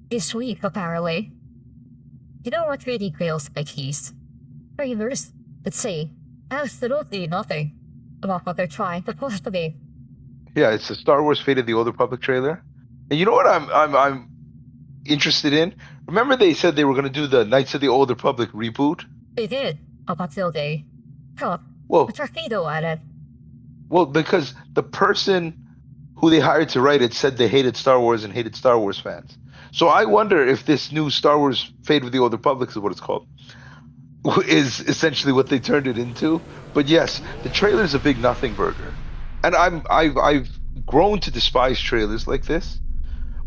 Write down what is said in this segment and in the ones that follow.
This week, apparently. You know what really grails my keys? Trailers that say absolutely nothing about what they're trying to push to be. Yeah, it's the Star Wars Fate of the Old Republic trailer. And you know what I'm interested in? Remember they said they were going to do the Knights of the Old Republic reboot? They did, up until they cut a Well, torpedo at it. because the person who they hired to write it said they hated Star Wars and hated Star Wars fans. So I wonder if this new Star Wars Fate of the Old Republic is what it's called, is essentially what they turned it into. But yes, the trailer is a big nothing burger, and I've grown to despise trailers like this,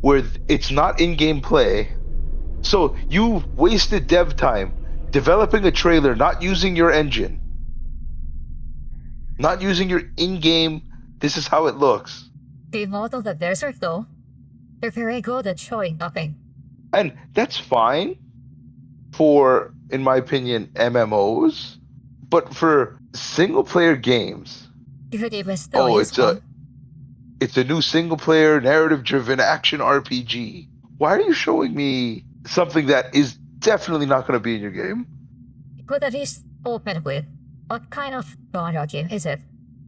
where it's not in-game play. So you wasted dev time developing a trailer, not using your engine, not using your in-game. This is how it looks. They modeled the desert though. They're very good at showing nothing. And that's fine for, in my opinion, MMOs. But for single player games, You could even still use it's a one. it's a new single player narrative driven action RPG. Why are you showing me something that is definitely not going to be in your game? You could at least open with what kind of genre game is it?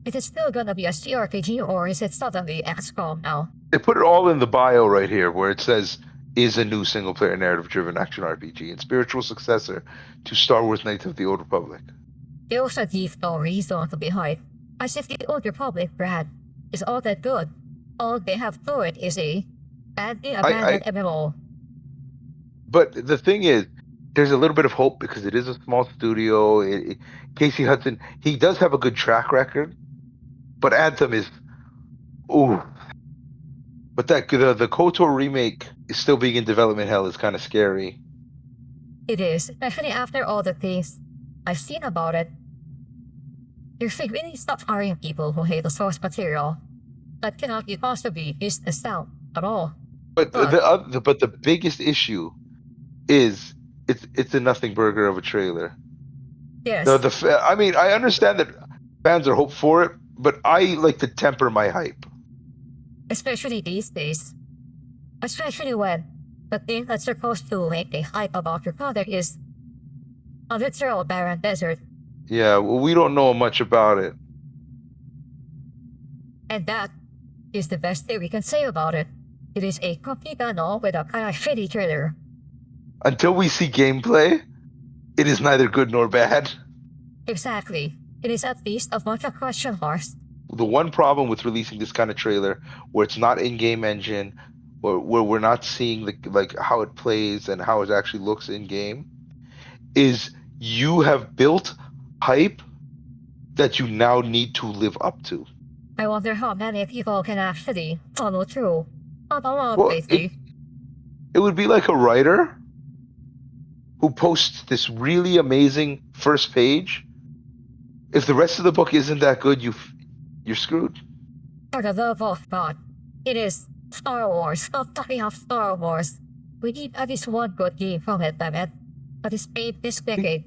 Is it still gonna be a CRPG or is it suddenly XCOM now? They put it all in the bio right here where it says is a new single player narrative driven action RPG and spiritual successor to Star Wars Knights of the Old Republic. They also give no reason to be hyped, as if the Old Republic brand is all that good. All they have to it is a badly abandoned MMO. But the thing is, there's a little bit of hope because it is a small studio. Casey Hudson, he does have a good track record, but Anthem is, ooh. But the KOTOR remake is still being in development hell is kind of scary. It is, especially after all the things I've seen about it. They should really stop hiring people who hate the source material. That cannot be possibly business sound at all. But the biggest issue is it's a nothing burger of a trailer. Yes. I mean, I understand that fans are hopeful for it, but I like to temper my hype. Especially these days. Especially when the thing that's supposed to make the hype about your product is a literal barren desert. Yeah, well, we don't know much about it. And that is the best thing we can say about it. It is a complete unknown with a kind of shitty trailer. Until we see gameplay, it is neither good nor bad. Exactly. It is at least a bunch of question marks. The one problem with releasing this kind of trailer, where it's not in-game engine, where we're not seeing like how it plays and how it actually looks in-game, is you have built hype that you now need to live up to. I wonder how many people can actually follow through. Not a lot, Well, basically. it would be like a writer who posts this really amazing first page. If the rest of the book isn't that good, you're screwed. For the love of God, it is Star Wars. Stop talking of Star Wars. We need at least one good game from it, damn it. But it's made this decade.